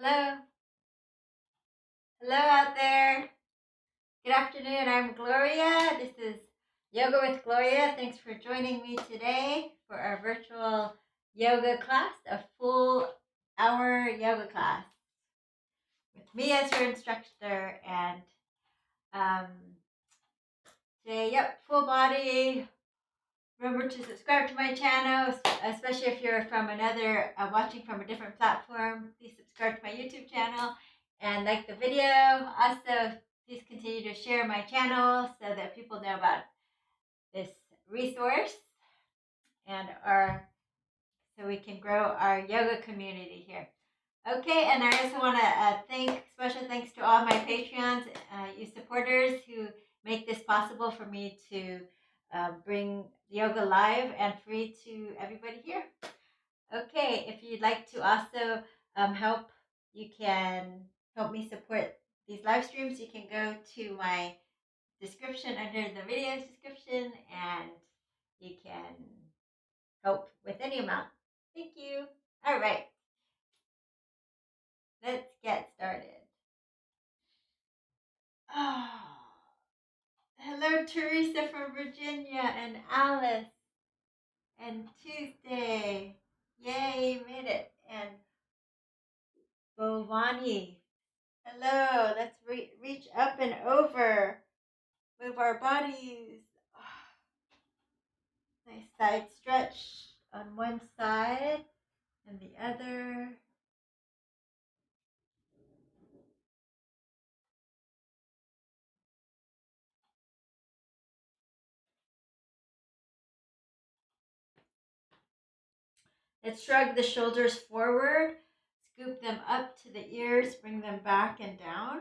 Hello. Hello out there. Good afternoon. I'm Gloria. This is Yoga with Gloria. Thanks for joining me today for our virtual yoga class, a full hour yoga class with me as your instructor. And um, today, full body. Remember to subscribe to my channel, especially if you're from another, watching from a different platform. Please subscribe to my YouTube channel and like the video. Also, please continue to share my channel so that people know about this resource and so we can grow our yoga community here. Okay, and I also want to special thanks to all my Patreons, you supporters who make this possible for me to bring yoga live and free to everybody here. Okay, if you'd like to also help, you can help me support these live streams. You can go to my description under the video's description and you can help with any amount. Thank you. All right. Let's get started. Oh, hello, Teresa from Virginia and Alice and Tuesday. Yay, made it. And Bovani. Hello, let's reach up and over. Move our bodies. Oh, nice side stretch on one side and the other. Let's shrug the shoulders forward, scoop them up to the ears, bring them back and down.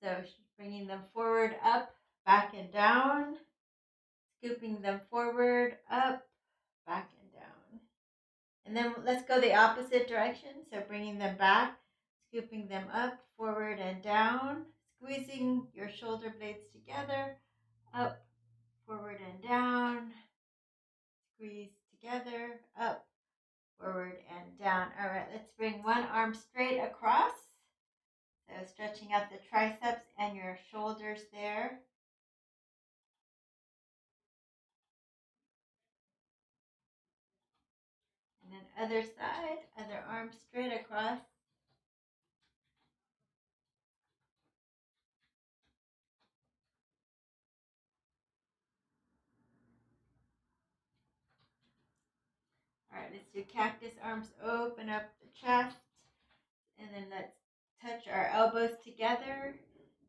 So bringing them forward, up, back and down, scooping them forward, up, back and down. And then let's go the opposite direction. So bringing them back, scooping them up, forward and down, squeezing your shoulder blades together, up, forward and down, squeeze together, up, forward and down. All right, let's bring one arm straight across. So stretching out the triceps and your shoulders there. And then other side, other arm straight across. All right, let's do cactus arms, open up the chest. And then let's touch our elbows together.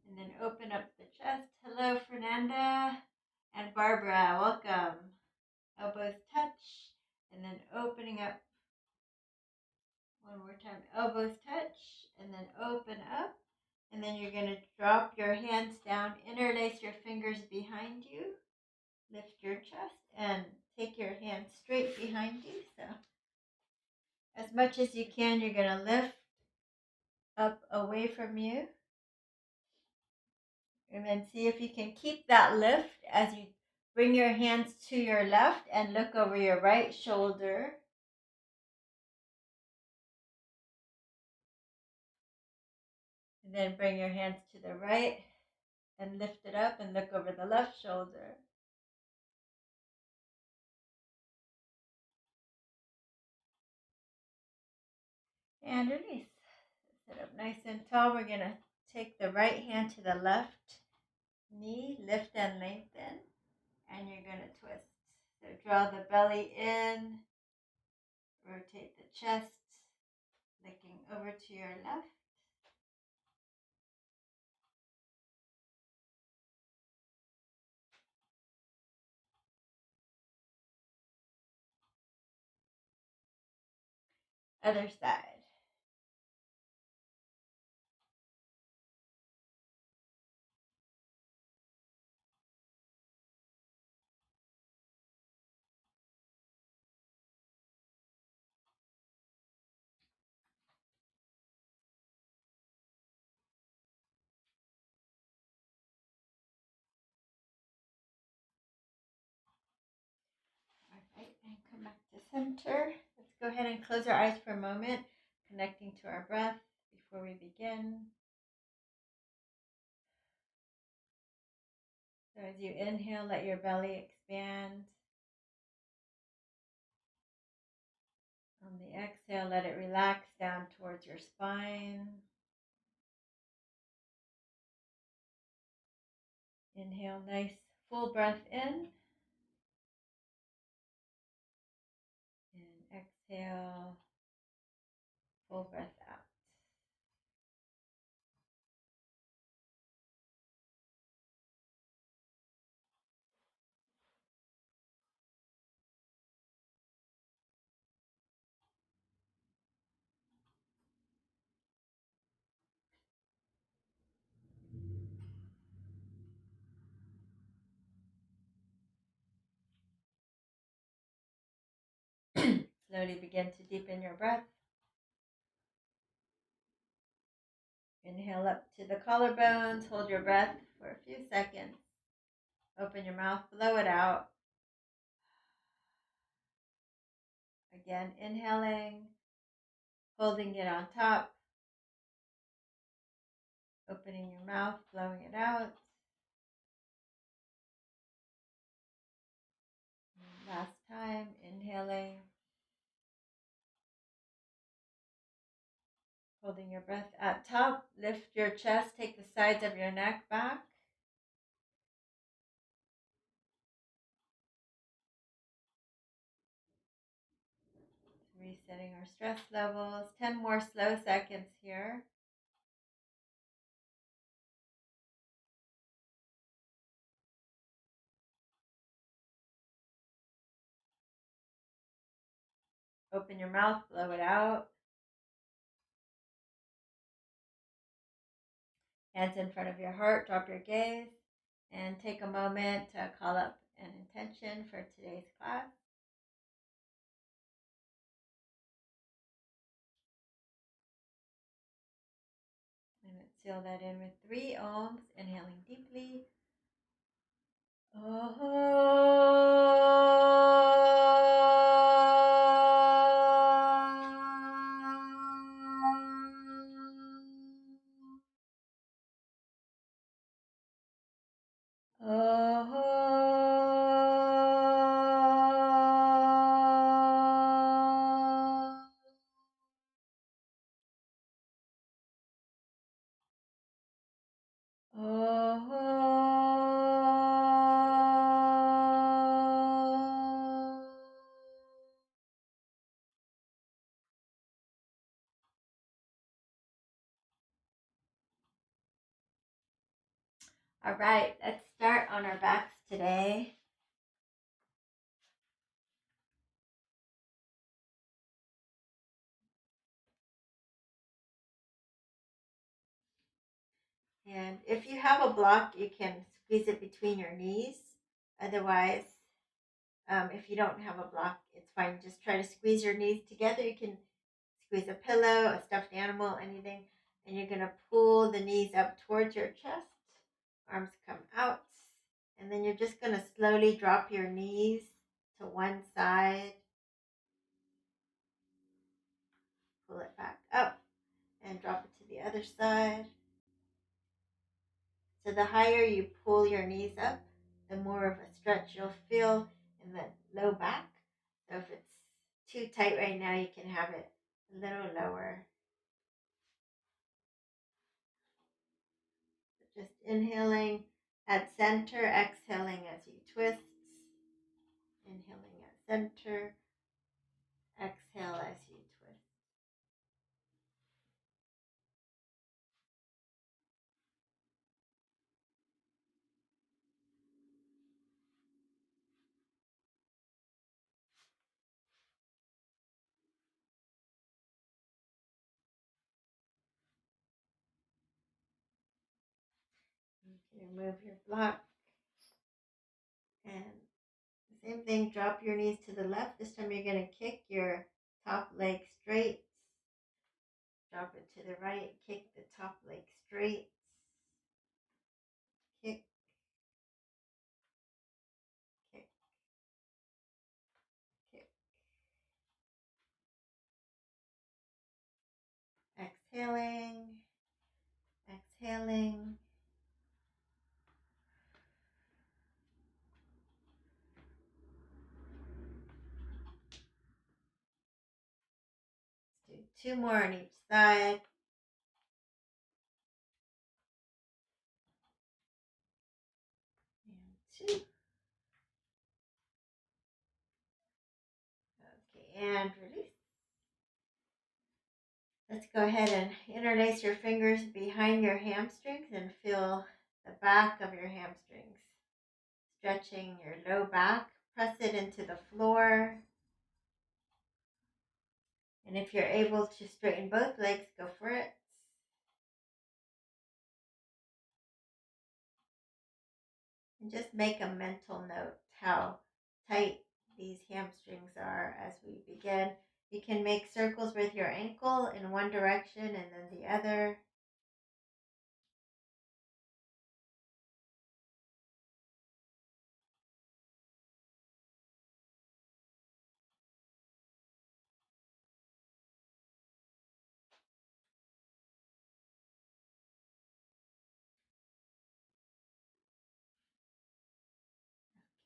And then open up the chest. Hello, Fernanda and Barbara, welcome. Elbows touch. And then opening up. One more time, elbows touch. And then open up. And then you're going to drop your hands down, interlace your fingers behind you, lift your chest, and take your hands straight behind you. So as much as you can, you're going to lift up away from you. And then see if you can keep that lift as you bring your hands to your left and look over your right shoulder. And then bring your hands to the right and lift it up and look over the left shoulder. And release. Sit up nice and tall. We're going to take the right hand to the left knee, lift and lengthen, and you're going to twist. So draw the belly in, rotate the chest, looking over to your left. Other side. All right, and come back to center. Let's go ahead and close our eyes for a moment, connecting to our breath. before we begin. So as you inhale, let your belly expand. On the exhale, let it relax down towards your spine. Inhale, nice full breath in. And exhale, full breath out. Slowly begin to deepen your breath. Inhale up to the collarbones. Hold your breath for a few seconds. Open your mouth, blow it out. Again, inhaling, holding it on top. Opening your mouth, blowing it out. And last time, inhaling. Holding your breath at top. Lift your chest, take the sides of your neck back. Resetting our stress levels. 10 more slow seconds here. Open your mouth, blow it out. Hands in front of your heart, drop your gaze, and take a moment to call up an intention for today's class. And let's seal that in with 3 ohms, inhaling deeply. All right, let's start on our backs today. And if you have a block, you can squeeze it between your knees. Otherwise, if you don't have a block, it's fine. Just try to squeeze your knees together. You can squeeze a pillow, a stuffed animal, anything. And you're going to pull the knees up towards your chest. Arms come out. And then you're just going to slowly drop your knees to one side. Pull it back up and drop it to the other side. So the higher you pull your knees up, the more of a stretch you'll feel in the low back. So if it's too tight right now, you can have it a little lower. So just inhaling at center, exhaling as you twist. Inhaling at center, exhale as you twist. You can remove your block. And the same thing, drop your knees to the left. This time you're going to kick your top leg straight. Drop it to the right, kick the top leg straight. Kick, kick, kick. Inhaling, exhaling. Let's do 2 more on each side. And 2. Okay, and release. Let's go ahead and interlace your fingers behind your hamstrings and feel the back of your hamstrings. Stretching your low back, press it into the floor. And if you're able to straighten both legs, go for it. And just make a mental note how tight these hamstrings are as we begin. You can make circles with your ankle in one direction and then the other.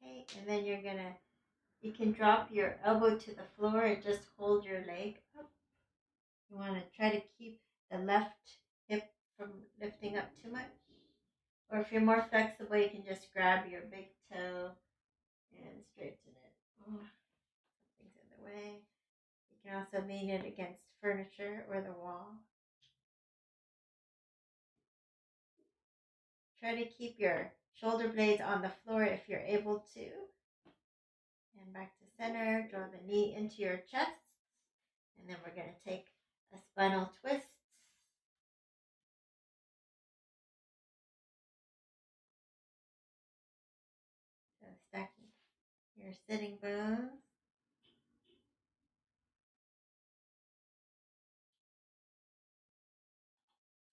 Okay, and then you can drop your elbow to the floor and just hold your leg up. You want to try to keep the left hip from lifting up too much. Or if you're more flexible, you can just grab your big toe and straighten it. Oh, something's in the way. You can also lean it against furniture or the wall. Try to keep your shoulder blades on the floor if you're able to. And back to center. Draw the knee into your chest. And then we're going to take a spinal twist. So stacking your sitting bones.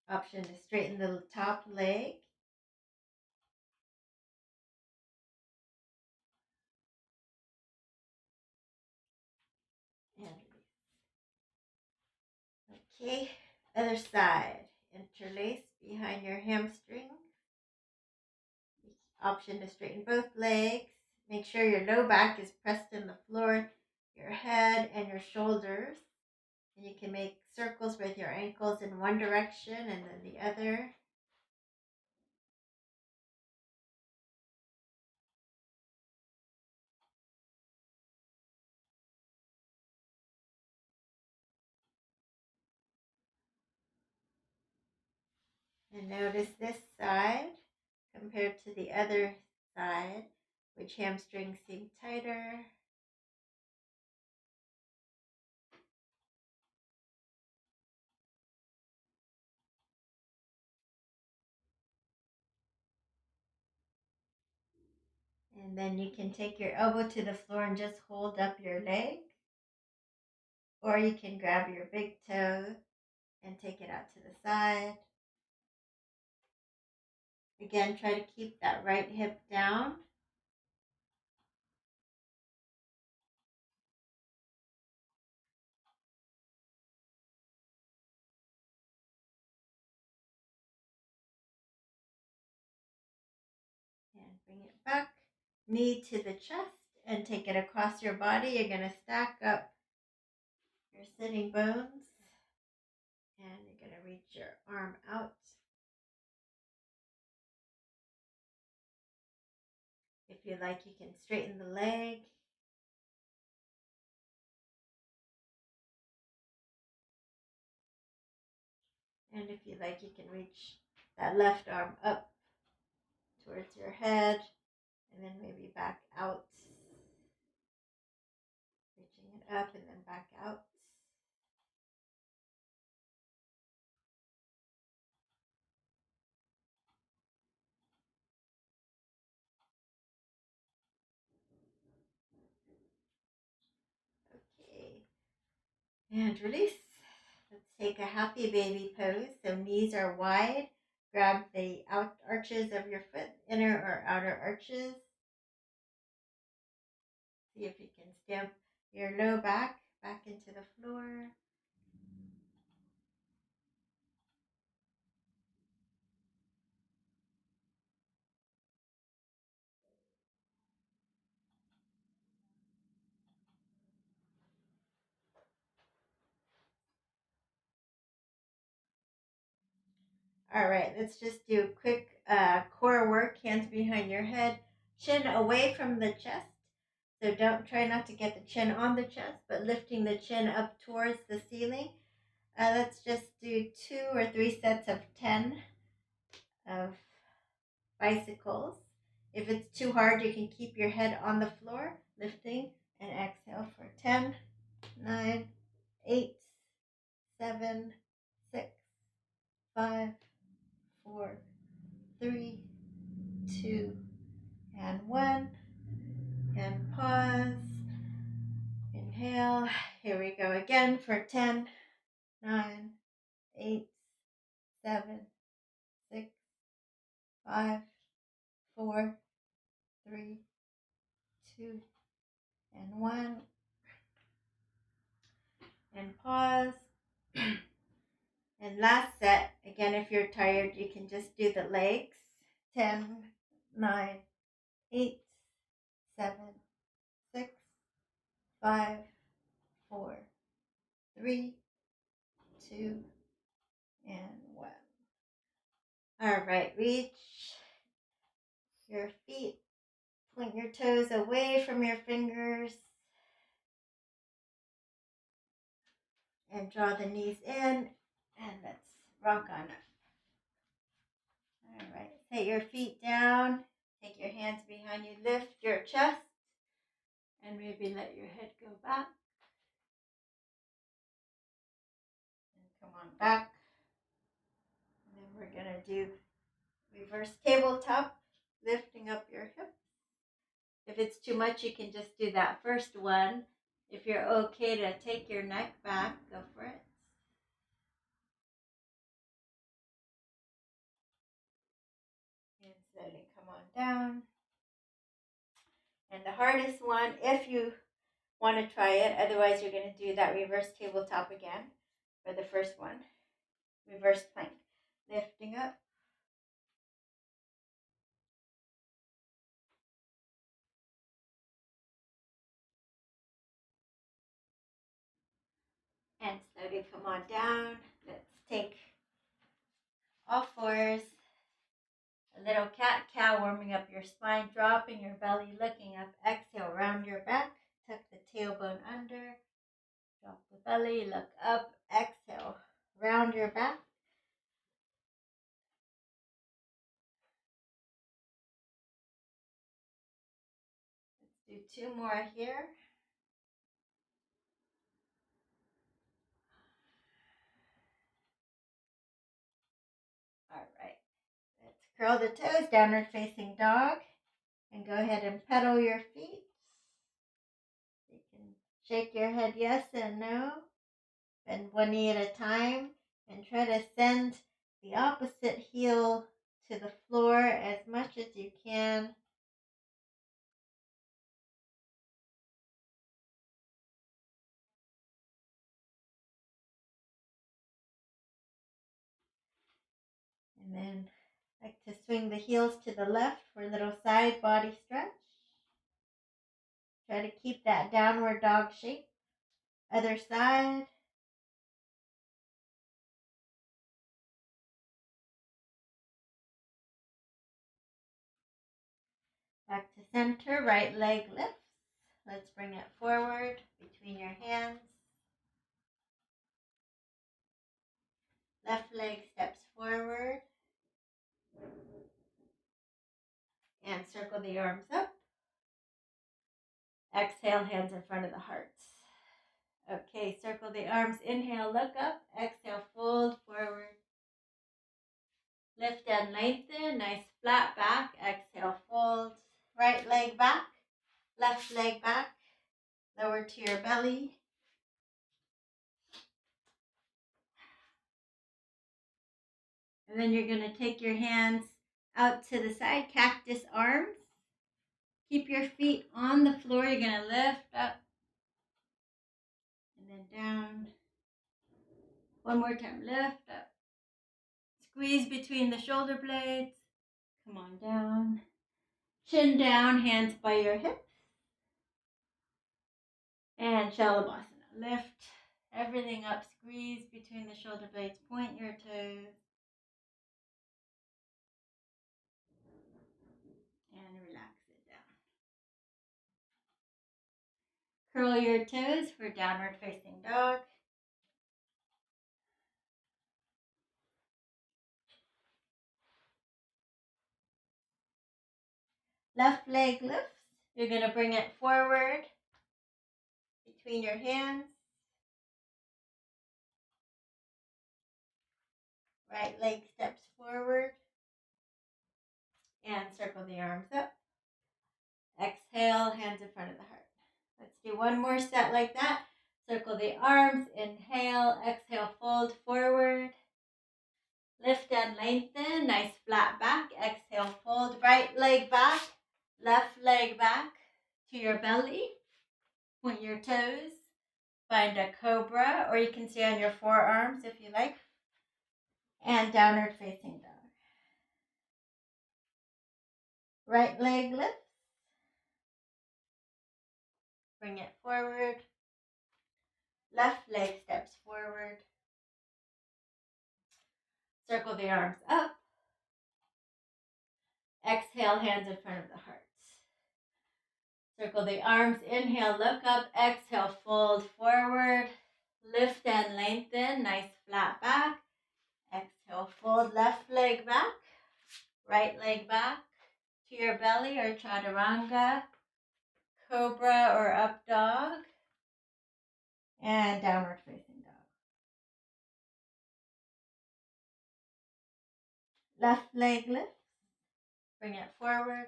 Option to straighten the top leg. And release. Okay, other side. Interlace behind your hamstring. Option to straighten both legs. Make sure your low back is pressed in the floor, your head and your shoulders. And you can make circles with your ankles in one direction and then the other. And notice this side compared to the other side, which hamstrings seem tighter. And then you can take your elbow to the floor and just hold up your leg. Or you can grab your big toe and take it out to the side. Again, try to keep that right hip down. And bring it back. Knee to the chest and take it across your body. You're going to stack up your sitting bones. And you're going to reach your arm out. If you like, you can straighten the leg. And if you like, you can reach that left arm up towards your head and then maybe back out. Reaching it up and then back out. Okay. And release. Let's take a happy baby pose. So knees are wide. Grab the out arches of your foot, inner or outer arches. See if you can stamp your low back into the floor. All right, let's just do quick core work. Hands behind your head, chin away from the chest. So try not to get the chin on the chest, but lifting the chin up towards the ceiling. Let's just do 2 or 3 sets of 10 of bicycles. If it's too hard, you can keep your head on the floor, lifting and exhale for 10, 9, 8, 7, 6, 5, 4, 3, 2, and 1. And pause. Inhale. Here we go again for 10, 9, 8, 7, 6, 5, 4, 3, 2, and 1. And pause. And last set. Again, if you're tired, you can just do the legs. 10, 9, 8, 7, 6, 5, 4, 3, 2, and 1. All right, reach your feet. Point your toes away from your fingers. And draw the knees in. And let's rock on up. All right, set your feet down. Take your hands behind you. Lift your chest. And maybe let your head go back. And come on back. And then we're going to do reverse tabletop, lifting up your hips. If it's too much, you can just do that first one. If you're okay to take your neck back, go for it. And slowly come on down. And the hardest one, if you want to try it, otherwise you're going to do that reverse tabletop again for the first one. Reverse plank. Lifting up. And slowly come on down. Let's take all fours. A little cat-cow, warming up your spine, dropping your belly, looking up. Exhale, round your back. Tuck the tailbone under. Drop the belly, look up. Exhale, round your back. Let's do 2 more here. All right. Let's curl the toes, downward facing dog. And go ahead and pedal your feet. You can shake your head yes and no. Bend one knee at a time. And try to send the opposite heel to the floor as much as you can. And then like to swing the heels to the left for a little side body stretch. Try to keep that downward dog shape. Other side. Back to center, right leg lifts. Let's bring it forward between your hands. Left leg steps forward. And circle the arms up. Exhale, hands in front of the heart. Okay, circle the arms. Inhale, look up. Exhale, fold forward. Lift and lengthen. Nice flat back. Exhale, fold. Right leg back. Left leg back. Lower to your belly. And then you're going to take your hands out to the side. Cactus arms. Keep your feet on the floor. You're going to lift up. And then down. One more time. Lift up. Squeeze between the shoulder blades. Come on down. Chin down, hands by your hips. And Shalabhasana. Lift everything up. Squeeze between the shoulder blades. Point your toes. Curl your toes for downward facing dog. Left leg lifts. You're going to bring it forward between your hands. Right leg steps forward. And circle the arms up. Exhale, hands in front of the heart. Let's do one more set like that. Circle the arms. Inhale, exhale, fold forward. Lift and lengthen. Nice flat back. Exhale, fold. Right leg back. Left leg back to your belly. Point your toes. Find a cobra, or you can stay on your forearms if you like. And downward facing dog. Right leg lifts. Bring it forward. Left leg steps forward. Circle the arms up. Exhale, hands in front of the heart. Circle the arms. Inhale, look up. Exhale, fold forward. Lift and lengthen. Nice flat back. Exhale, fold. Left leg back. Right leg back to your belly or chaturanga. Cobra or up dog. And downward facing dog. Left leg lifts. Bring it forward.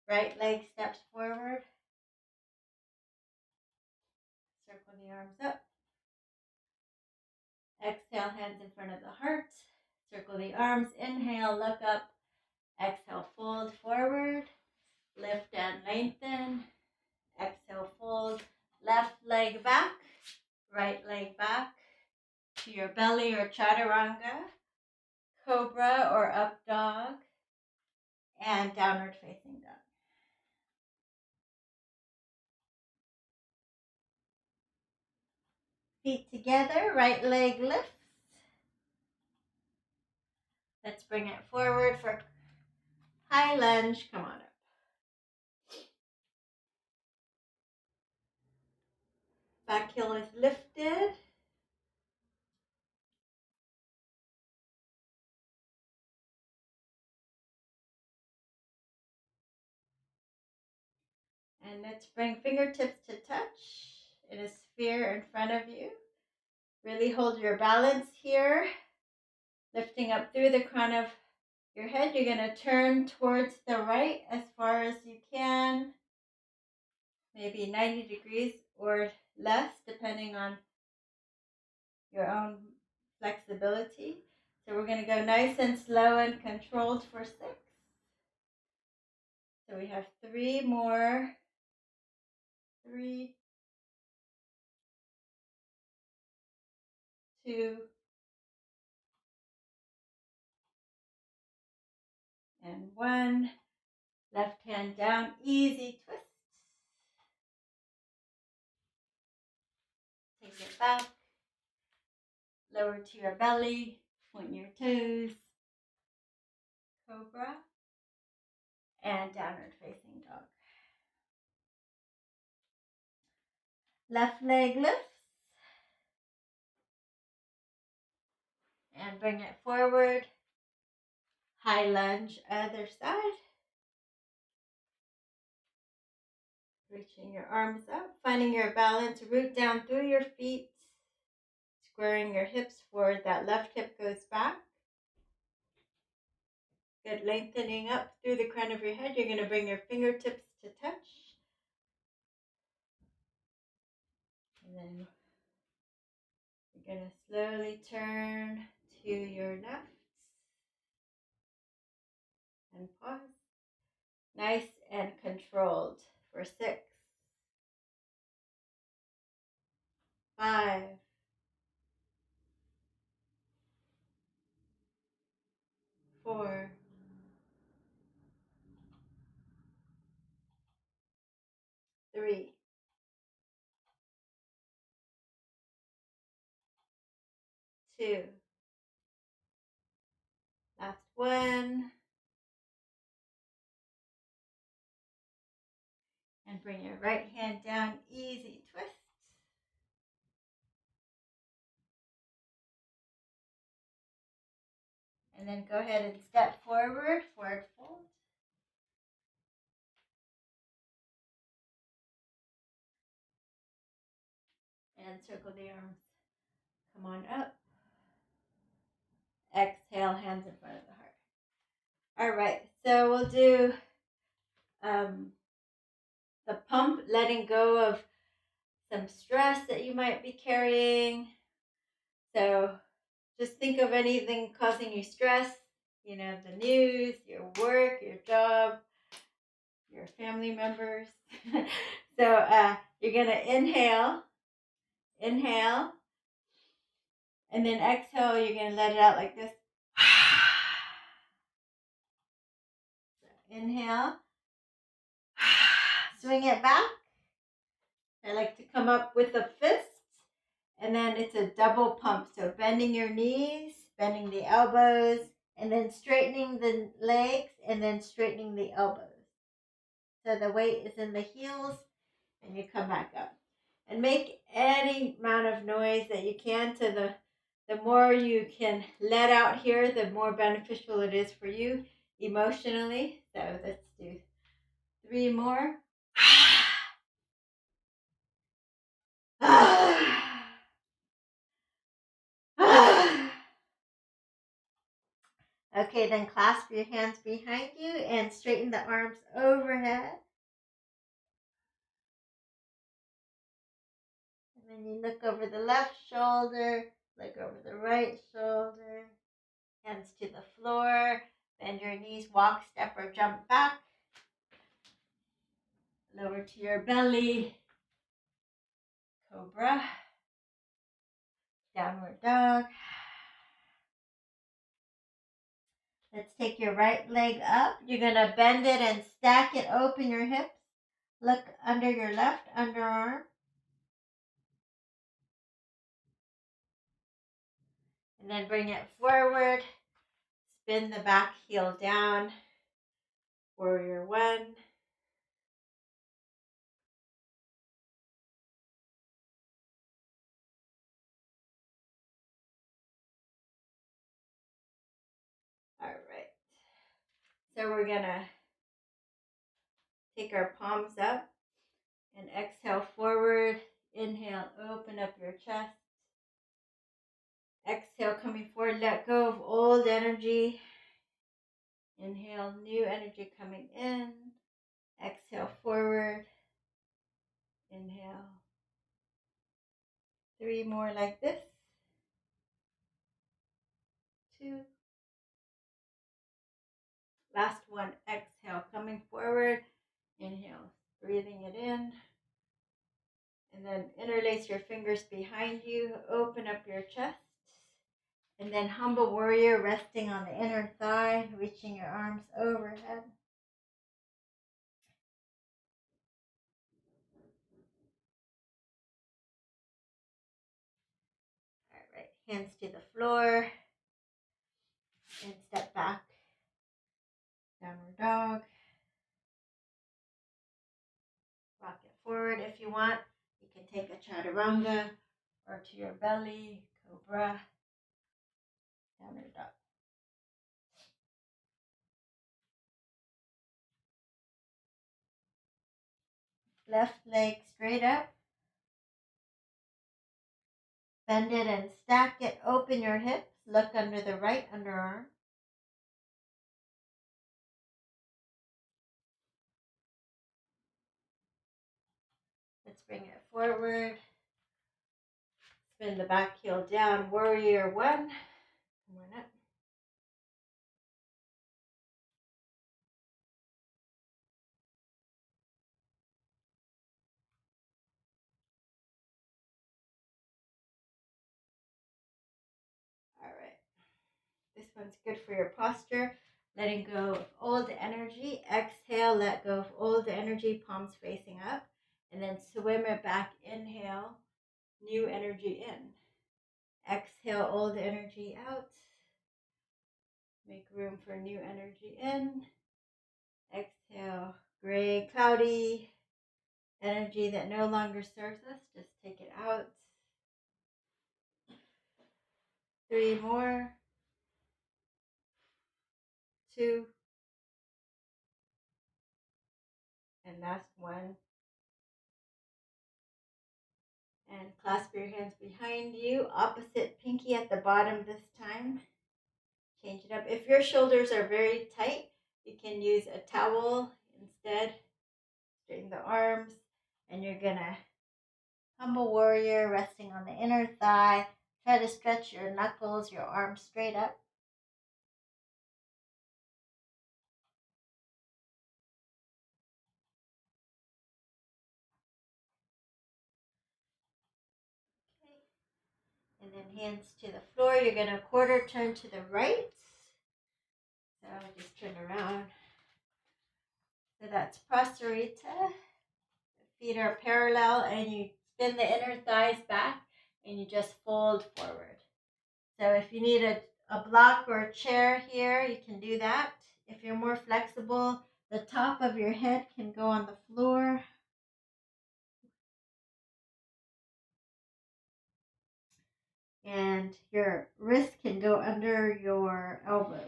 Right leg steps forward. Circle the arms up. Exhale, hands in front of the heart. Circle the arms. Inhale, look up. Exhale, fold forward. Lift and lengthen. Exhale, fold. Left leg back. Right leg back to your belly or chaturanga. Cobra or up dog. And downward facing dog. Feet together, right leg lifts. Let's bring it forward for high lunge. Come on up. Back heel is lifted. And let's bring fingertips to touch in a sphere in front of you. Really hold your balance here. Lifting up through the crown of your head. You're going to turn towards the right as far as you can. Maybe 90 degrees or less, depending on your own flexibility. So we're going to go nice and slow and controlled for 6. So we have 3 more. 3, 2, and 1. Left hand down, easy twist. Take it back. Lower to your belly. Point your toes. Cobra. And downward facing dog. Left leg lifts. And bring it forward. High lunge, other side. Reaching your arms up, finding your balance, root down through your feet, squaring your hips forward. That left hip goes back. Good, lengthening up through the crown of your head. You're going to bring your fingertips to touch. And then you're going to slowly turn to your left. And pause. Nice and controlled for 6, 5, 4, 3, 2, last 1. And bring your right hand down, easy twist. And then go ahead and step forward, forward fold. And circle the arms. Come on up. Exhale, hands in front of the heart. All right, so we'll do the pump, letting go of some stress that you might be carrying. So just think of anything causing you stress, you know, the news, your work, your job, your family members. So you're going to inhale, and then exhale, you're going to let it out like this. So inhale, swing it back. I like to come up with a fist, and then it's a double pump. So bending your knees, bending the elbows, and then straightening the legs, and then straightening the elbows. So the weight is in the heels, and you come back up. And make any amount of noise that you can. So the more you can let out here, the more beneficial it is for you emotionally. So let's do 3 more. Okay, then clasp your hands behind you and straighten the arms overhead. And then you look over the left shoulder, look over the right shoulder, hands to the floor, bend your knees, walk, step, or jump back. Lower to your belly, Cobra, Downward Dog. Let's take your right leg up. You're going to bend it and stack it, open your hips. Look under your left underarm. And then bring it forward. Spin the back heel down. Warrior 1. All right. So we're going to take our palms up and exhale forward. Inhale, open up your chest. Exhale, coming forward, let go of old energy. Inhale, new energy coming in. Exhale, forward. Inhale. 3 more like this. 2. Last one, exhale, coming forward. Inhale, breathing it in. And then interlace your fingers behind you. Open up your chest. And then humble warrior, resting on the inner thigh, reaching your arms overhead. All right, hands to the floor. And step back. Downward dog. Rock it forward if you want. You can take a chaturanga or to your belly, Cobra, Downward dog. Left leg straight up. Bend it and stack it. Open your hips. Look under the right underarm. Let's bring it forward. Spin the back heel down. Warrior 1. Come on up. All right. This one's good for your posture. Letting go of old energy. Exhale, let go of old energy, palms facing up. And then swim it back. Inhale, new energy in. Exhale, old energy out. Make room for new energy in. Exhale, gray, cloudy. energy that no longer serves us. Just take it out. 3 more. 2. And last 1. And clasp your hands behind you. Opposite pinky at the bottom this time. Change it up. If your shoulders are very tight, you can use a towel instead. Straighten the arms. And you're going to humble warrior, resting on the inner thigh. Try to stretch your knuckles, your arms straight up. Okay. And then hands to the floor. You're going to quarter turn to the right. So just turn around. So that's Prasarita. The feet are parallel and you spin the inner thighs back and you just fold forward. So if you need a block or a chair here, you can do that. If you're more flexible, the top of your head can go on the floor. And your wrist can go under your elbows.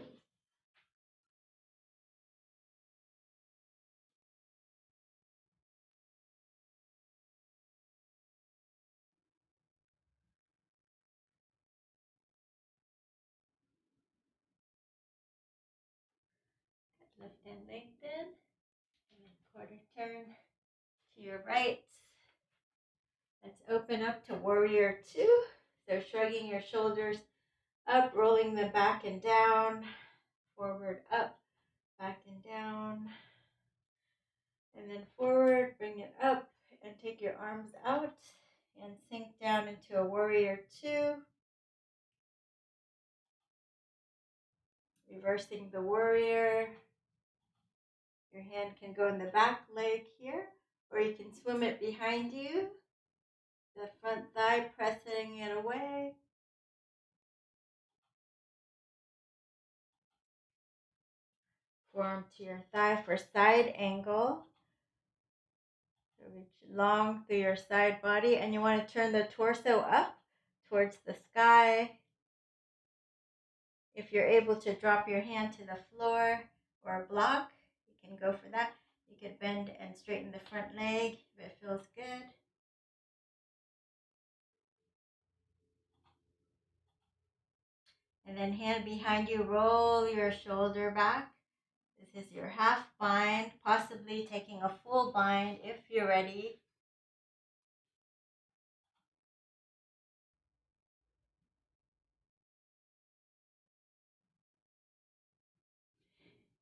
Lift and lengthen. And quarter turn to your right. Let's open up to warrior 2. So shrugging your shoulders up, rolling them back and down, forward, up, back and down, and then forward, bring it up, and take your arms out, and sink down into a warrior 2. Reversing the warrior. Your hand can go in the back leg here, or you can swim it behind you. The front thigh, pressing it away. Forearm to your thigh for side angle. So reach long through your side body, and you want to turn the torso up towards the sky. If you're able to drop your hand to the floor or a block, you can go for that. You could bend and straighten the front leg if it feels good. And then hand behind you, roll your shoulder back. This is your half bind, possibly taking a full bind if you're ready.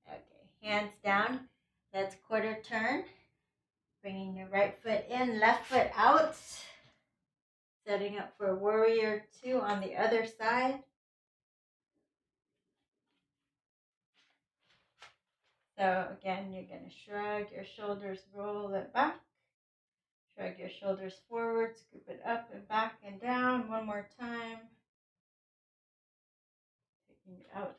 Okay, hands down. Let's quarter turn. Bringing your right foot in, left foot out. Setting up for warrior 2 on the other side. So again, you're going to shrug your shoulders, roll it back. Shrug your shoulders forward, scoop it up and back and down. One more time. Taking it out.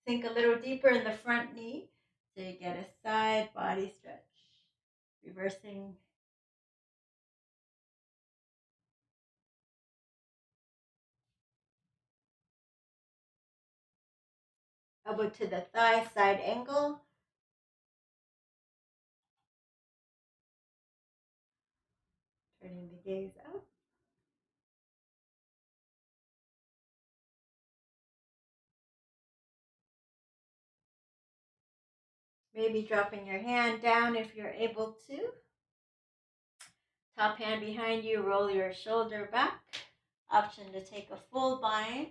Sink a little deeper in the front knee so you get a side body stretch. Reversing. Elbow to the thigh, side angle. Turning the gaze up. Maybe dropping your hand down if you're able to. Top hand behind you, roll your shoulder back. Option to take a full bind.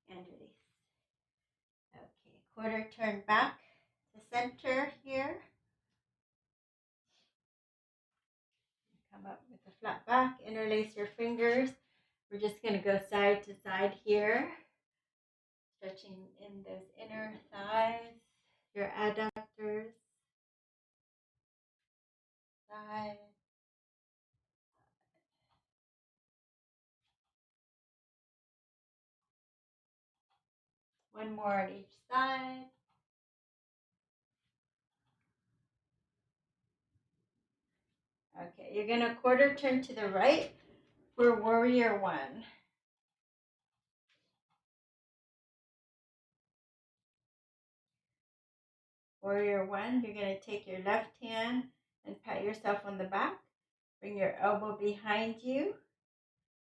And release. Okay, quarter turn back to center here. Come up with a flat back, interlace your fingers. We're just going to go side to side here. Stretching in those inner thighs, your adductors, thighs. One more on each side. Okay, you're going to quarter turn to the right for warrior one. Warrior one, you're going to take your left hand and pat yourself on the back. Bring your elbow behind you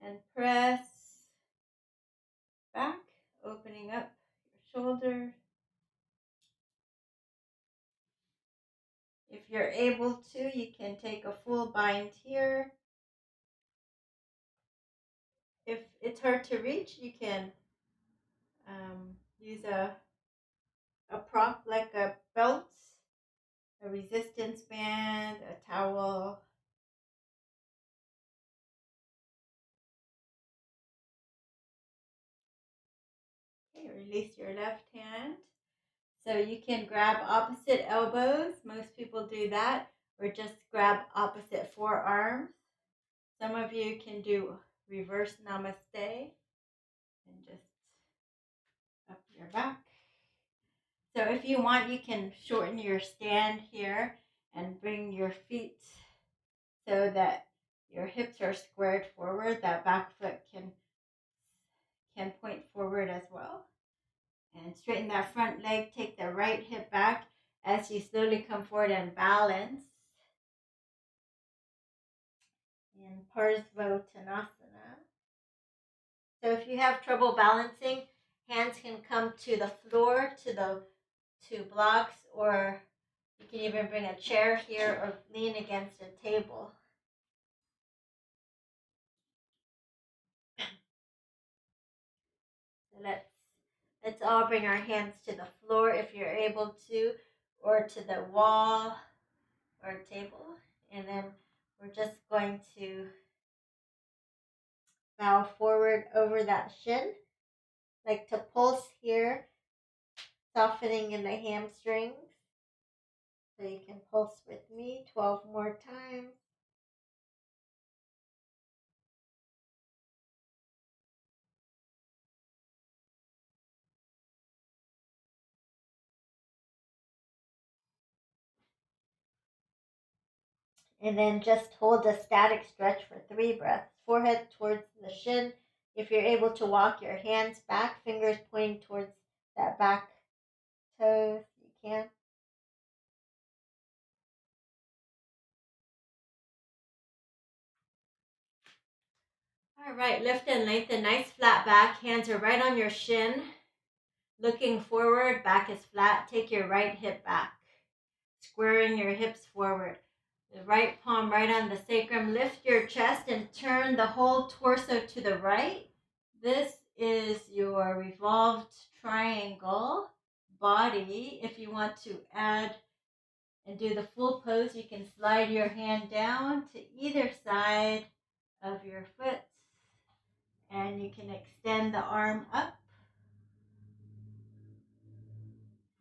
and press back, opening up your shoulders. If you're able to, you can take a full bind here. If it's hard to reach, you can use a prop like a belt, a resistance band, a towel. Okay, release your left hand. So you can grab opposite elbows. Most people do that, or just grab opposite forearms. Some of you can do reverse namaste and just up your back. So if you want, you can shorten your stand here and bring your feet so that your hips are squared forward. That back foot can point forward as well. And straighten that front leg. Take the right hip back as you slowly come forward and balance in Parsvottanasana. So if you have trouble balancing, hands can come to the floor, to the two blocks, or you can even bring a chair here or lean against a table. So let's all bring our hands to the floor if you're able to, or to the wall or table. And then we're just going to bow forward over that shin, like to pulse here, softening in the hamstrings. So you can pulse with me 12 more times. And then just hold a static stretch for 3 breaths. Forehead towards the shin. If you're able to walk your hands back, fingers pointing towards that back toes, you can. All right, lift and lengthen, nice flat back. Hands are right on your shin. Looking forward, back is flat. Take your right hip back, squaring your hips forward. The right palm right on the sacrum. Lift your chest and turn the whole torso to the right. This is your revolved triangle body. If you want to add and do the full pose, you can slide your hand down to either side of your foot, and you can extend the arm up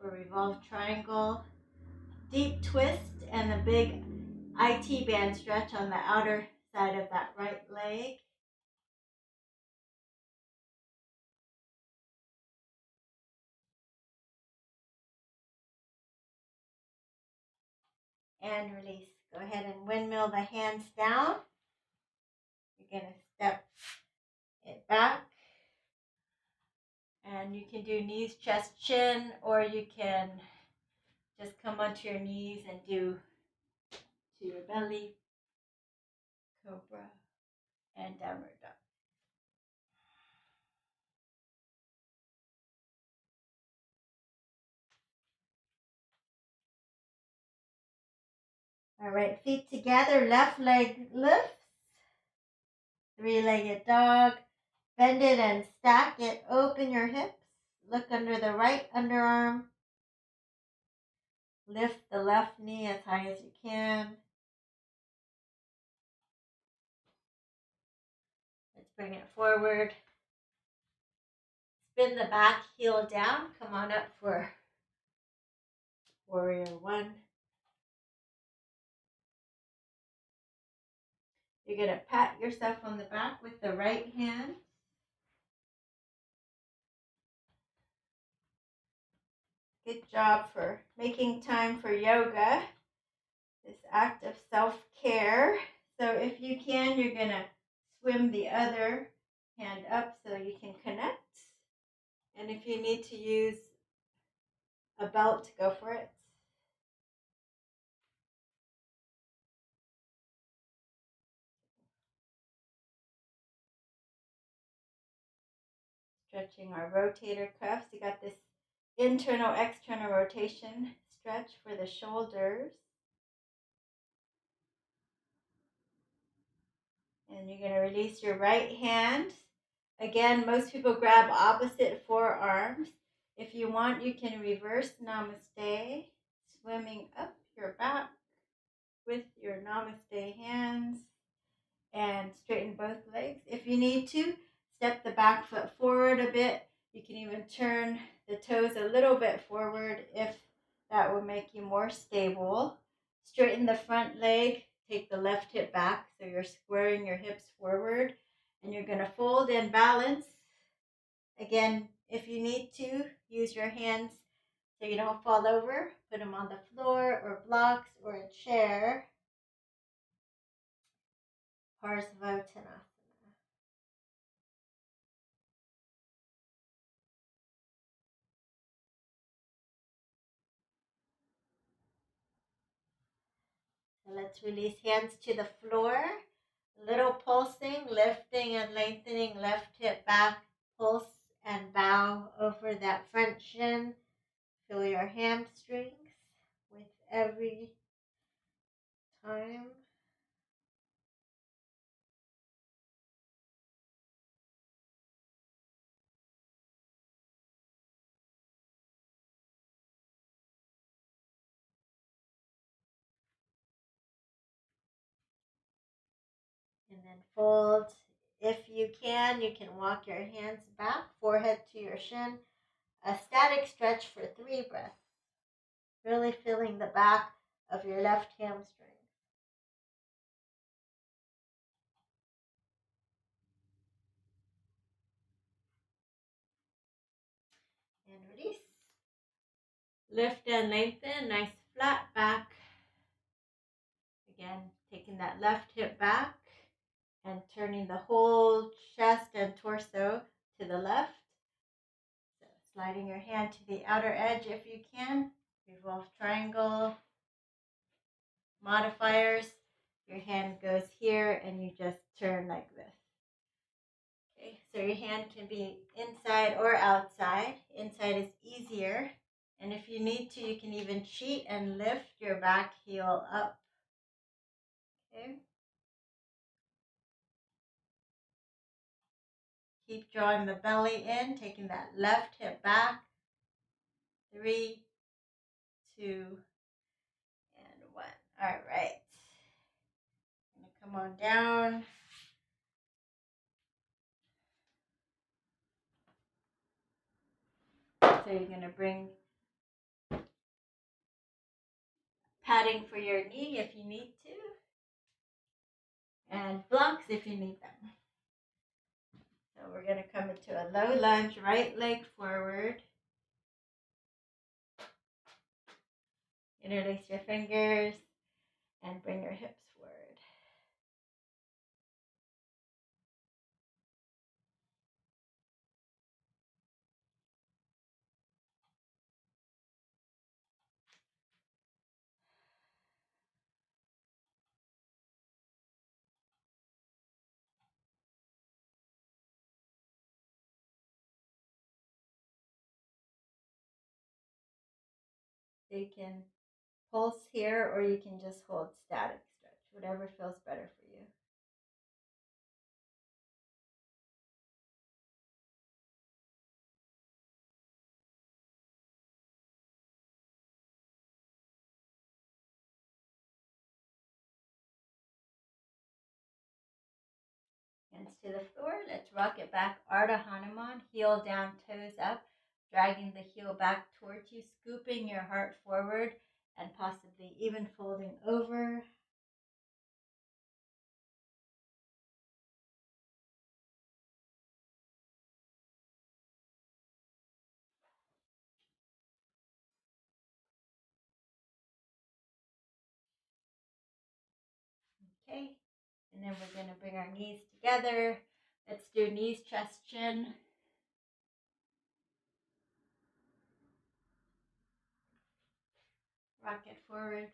for revolved triangle. Deep twist and a big IT band stretch on the outer side of that right leg. And release. Go ahead and windmill the hands down. You're going to step it back. And you can do knees, chest, chin, or you can just come onto your knees and do to your belly, Cobra, and Downward Dog. All right, feet together, left leg lifts, 3-legged dog. Bend it and stack it. Open your hips. Look under the right underarm. Lift the left knee as high as you can. Let's bring it forward. spin the back heel down. Come on up for warrior one. You're going to pat yourself on the back with the right hand. Good job for making time for yoga, this act of self-care. So if you can, you're going to swim the other hand up so you can connect. And if you need to use a belt, go for it. Stretching our rotator cuffs. You got this internal, external rotation stretch for the shoulders. And you're going to release your right hand. Again, most people grab opposite forearms. If you want, you can reverse namaste, swimming up your back with your namaste hands, and straighten both legs. If you need to, step the back foot forward a bit. You can even turn the toes a little bit forward if that will make you more stable. Straighten the front leg. Take the left hip back so you're squaring your hips forward. And you're going to fold and balance. Again, if you need to, use your hands so you don't fall over. Put them on the floor or blocks or a chair. Parsvottanasana. So let's release hands to the floor. Little pulsing, lifting and lengthening left hip back. Pulse and bow over that front shin. Feel your hamstrings with every time. And then fold. If you can walk your hands back, forehead to your shin. A static stretch for 3 breaths. Really feeling the back of your left hamstring. And release. Lift and lengthen, nice flat back. Again, taking that left hip back and turning the whole chest and torso to the left. So sliding your hand to the outer edge if you can. Revolve Triangle. Modifiers. Your hand goes here and you just turn like this. Okay, so your hand can be inside or outside. Inside is easier. And if you need to, you can even cheat and lift your back heel up. Okay. Keep drawing the belly in, taking that left hip back. 3, 2, and 1. All right. Gonna come on down. So you're gonna bring padding for your knee if you need to, and blocks if you need them. So we're going to come into a low lunge, right leg forward. Interlace your fingers and bring your hips forward. So you can pulse here or you can just hold static stretch, whatever feels better for you. And hands to the floor. Let's rock it back. Ardha Hanuman, heel down, toes up, dragging the heel back towards you, scooping your heart forward, and possibly even folding over. Okay, and then we're going to bring our knees together. Let's do knees, chest, chin. Rock it forward.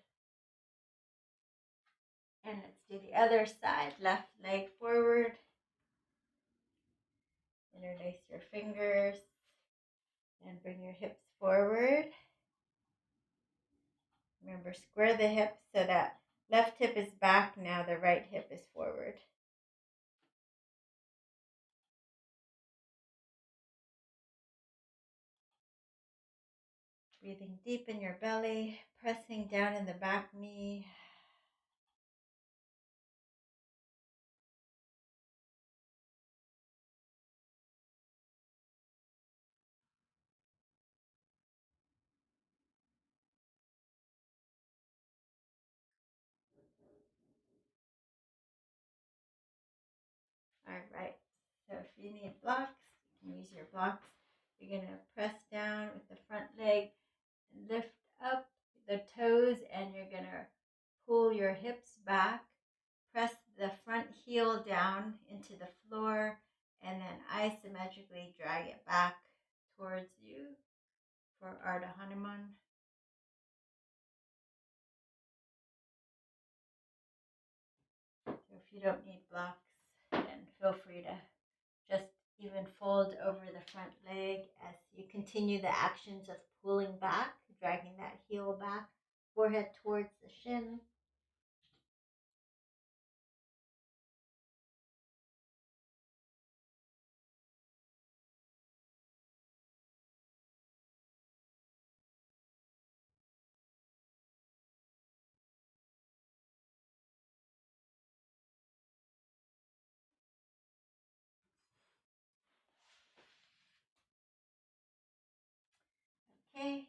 And let's do the other side. Left leg forward. Interlace your fingers. And bring your hips forward. Remember, square the hips so that left hip is back. Now the right hip is forward. Breathing deep in your belly. Pressing down in the back knee. All right, so if you need blocks, you can use your blocks. You're going to press down with the front leg, lift up the toes, and you're going to pull your hips back. Press the front heel down into the floor, and then isometrically drag it back towards you for Ardha Hanuman. So if you don't need blocks, then feel free to just even fold over the front leg as you continue the actions of pulling back, dragging that heel back, forehead towards the shin. Okay,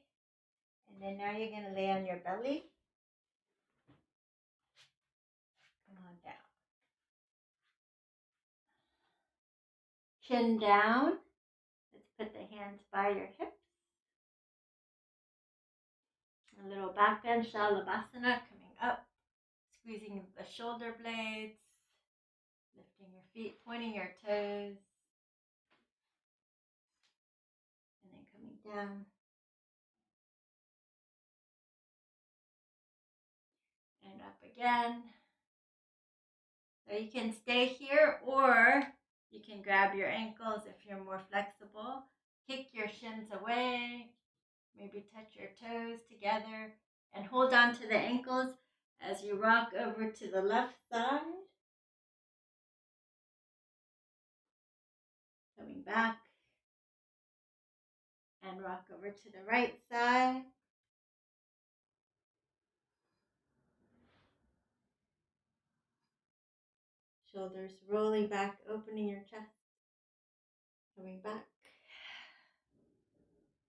and then now you're going to lay on your belly. Come on down. Chin down. Let's put the hands by your hips. A little back bend, Shalabhasana, coming up. Squeezing the shoulder blades. Lifting your feet, pointing your toes. And then coming down. And up again. So you can stay here, or you can grab your ankles if you're more flexible. Kick your shins away. Maybe touch your toes together. And hold on to the ankles as you rock over to the left side. Coming back. And rock over to the right side. Shoulders rolling back, opening your chest. Coming back.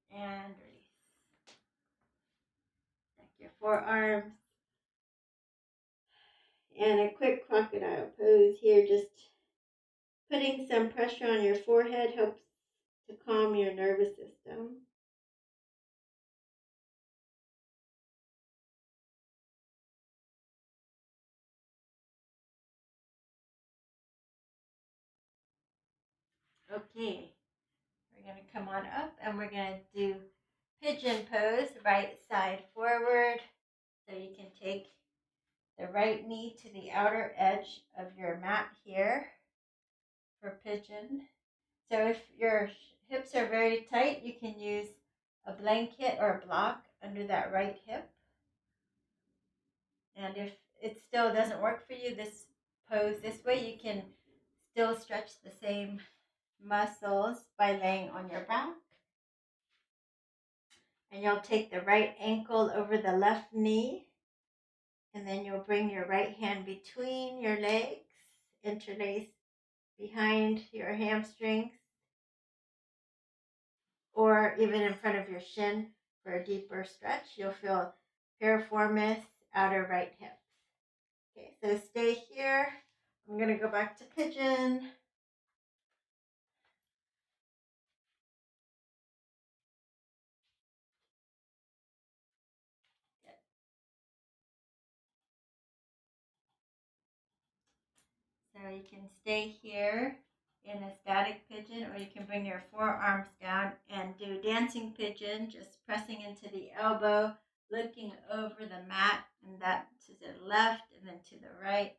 And release. Back your forearms. And a quick crocodile pose here. Just putting some pressure on your forehead helps to calm your nervous system. Okay, we're going to come on up and we're going to do pigeon pose, right side forward. So you can take the right knee to the outer edge of your mat here for pigeon. So if your hips are very tight, you can use a blanket or a block under that right hip. And if it still doesn't work for you, this pose this way, you can still stretch the same muscles by laying on your back. And you'll take the right ankle over the left knee. And then you'll bring your right hand between your legs, interlace behind your hamstrings, or even in front of your shin for a deeper stretch. You'll feel piriformis, outer right hips. Okay, so stay here. I'm going to go back to pigeon. So you can stay here in a static pigeon, or you can bring your forearms down and do dancing pigeon, just pressing into the elbow, looking over the mat, and that to the left and then to the right.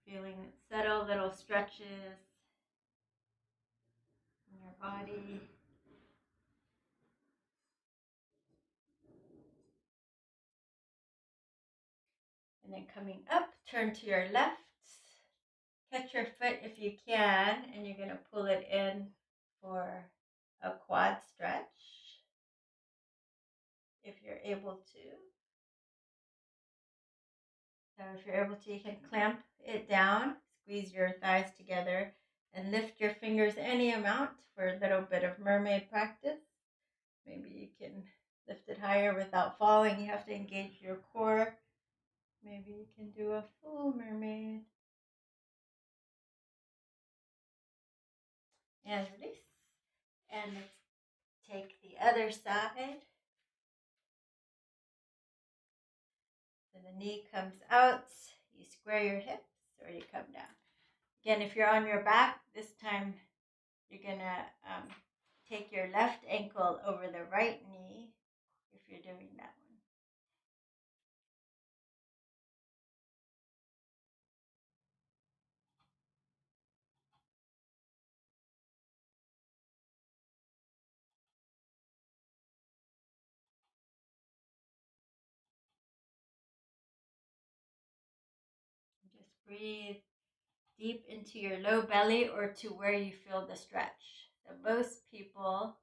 Feeling subtle little stretches in your body. And then coming up, turn to your left. Catch your foot if you can, and you're going to pull it in for a quad stretch if you're able to. So if you're able to, you can clamp it down, squeeze your thighs together, and lift your fingers any amount for a little bit of mermaid practice. Maybe you can lift it higher without falling. You have to engage your core. Maybe you can do a full mermaid. And release. And let's take the other side. So the knee comes out, you square your hips, or you come down. Again, if you're on your back, this time you're going to take your left ankle over the right knee if you're doing that one. Just breathe deep into your low belly or to where you feel the stretch. So most people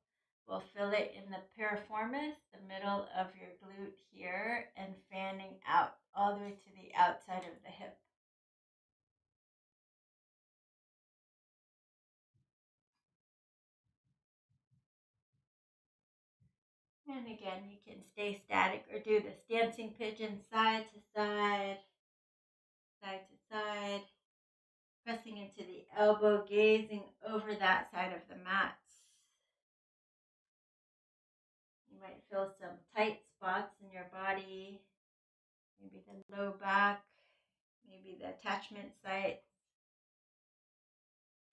will feel it in the piriformis, the middle of your glute here, and fanning out all the way to the outside of the hip. And again, you can stay static or do this dancing pigeon side to side, side to side, pressing into the elbow, gazing over that side of the mat. You might feel some tight spots in your body, maybe the low back, maybe the attachment site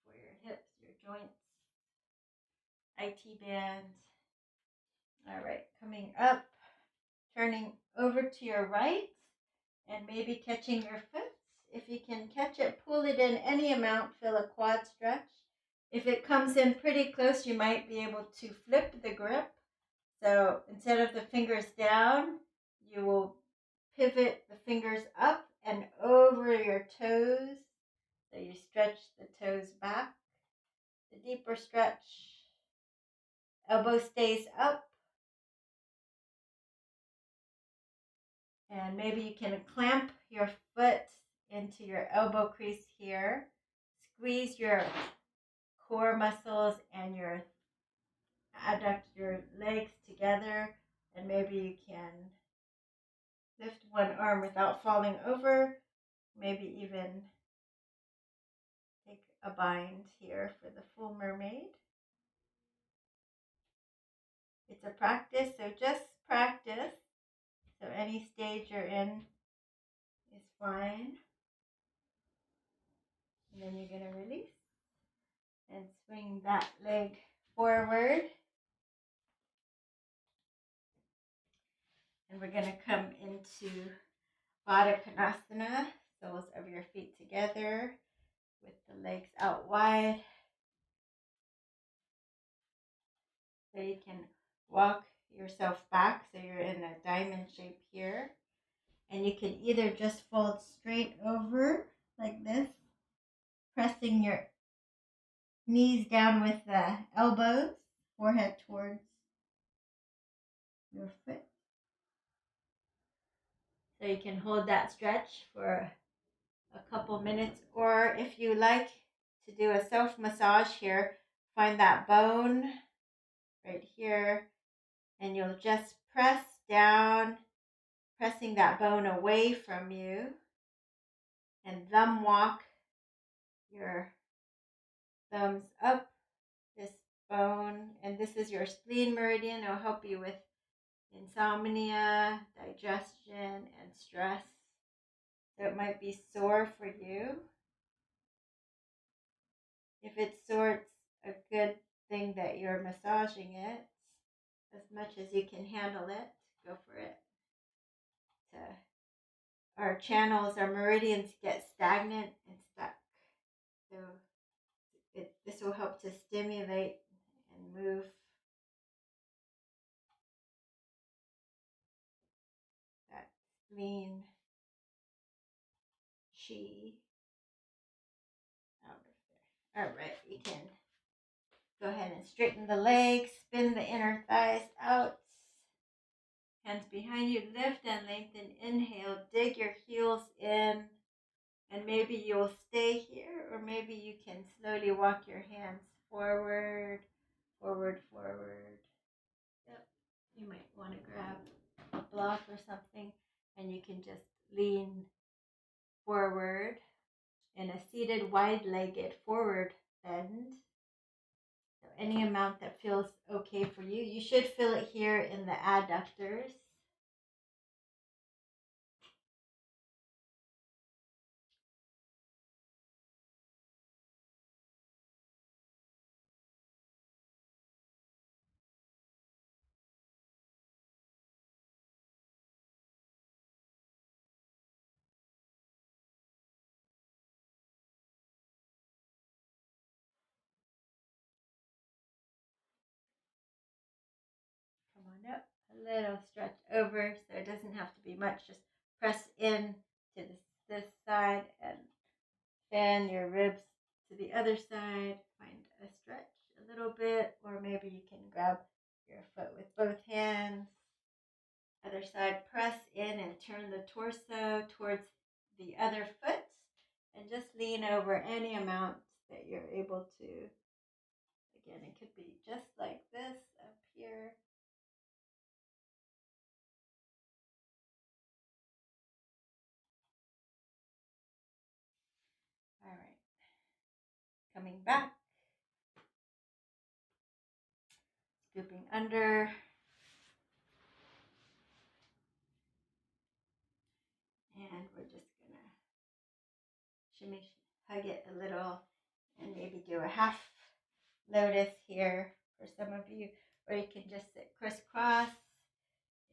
for your hips, your joints, IT bands. All right, coming up, turning over to your right, and maybe catching your foot. If you can catch it, pull it in any amount, feel a quad stretch. If it comes in pretty close, you might be able to flip the grip. So instead of the fingers down, you will pivot the fingers up and over your toes. So you stretch the toes back. The deeper stretch. Elbow stays up. And maybe you can clamp your foot into your elbow crease here. Squeeze your core muscles and your adduct your legs together, and maybe you can lift one arm without falling over. Maybe even take a bind here for the full mermaid. It's a practice, so just practice. So any stage you're in is fine. And then you're going to release and swing that leg forward. And we're going to come into Badaknasana, soles of your feet together with the legs out wide. So you can walk yourself back so you're in a diamond shape here. And you can either just fold straight over like this, pressing your knees down with the elbows, forehead towards your foot. So you can hold that stretch for a couple minutes. Or if you like to do a self-massage here, find that bone right here, and you'll just press down, pressing that bone away from you, and thumb walk your thumbs up this bone. And this is your spleen meridian. It'll help you with insomnia, digestion, and stress. So it might be sore for you. If it's sore, it's a good thing that you're massaging it as much as you can handle it. Go for it. Our channels, our meridians get stagnant and stuck. So this will help to stimulate and move that spleen chi out of there. All right, you can go ahead and straighten the legs, spin the inner thighs out. Hands behind you, lift and lengthen. Inhale, dig your heels in, and maybe you'll stay here, or maybe you can slowly walk your hands forward, forward, forward. Yep. You might want to grab a block or something, and you can just lean forward in a seated, wide-legged forward bend. So any amount that feels okay for you. You should feel it here in the adductors. Come on up. A little stretch over, so it doesn't have to be much. Just press in to this side and bend your ribs to the other side. Find a stretch a little bit, or maybe you can grab your foot with both hands. Other side, press in and turn the torso towards the other foot, and just lean over any amount that you're able to. Again, it could be just like this up here. All right. Coming back. Scooping under. And we're just going to shimmy, hug it a little, and maybe do a half lotus here for some of you. Or you can just sit crisscross.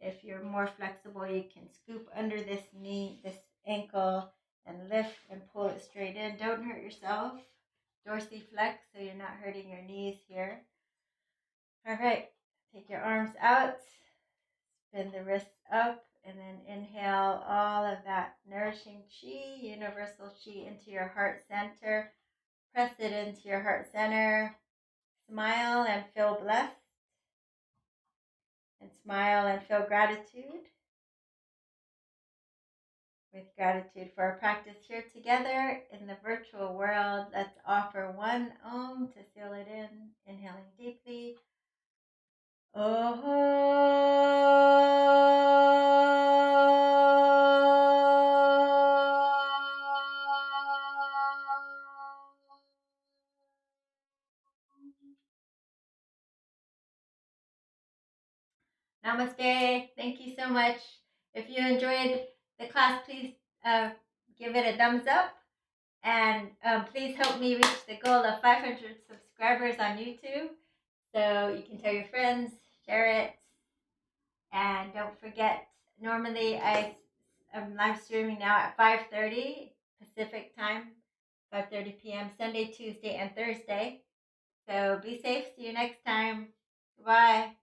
If you're more flexible, you can scoop under this knee, this ankle, and lift and pull it straight in. Don't hurt yourself. Dorsiflex, so you're not hurting your knees here. All right, take your arms out, spin the wrists up, and then inhale all of that nourishing chi, universal chi, into your heart center. Press it into your heart center. Smile and feel blessed. And smile and feel gratitude. With gratitude for our practice here together in the virtual world, let's offer one Om to seal it in. Inhaling deeply. Namaste. Thank you so much. If you enjoyed the class, please give it a thumbs up. And please help me reach the goal of 500 subscribers on YouTube. So you can tell your friends, share it. And don't forget, normally I'm live streaming now at 5:30 Pacific time, 5:30 p.m. Sunday, Tuesday, and Thursday. So be safe. See you next time. Bye.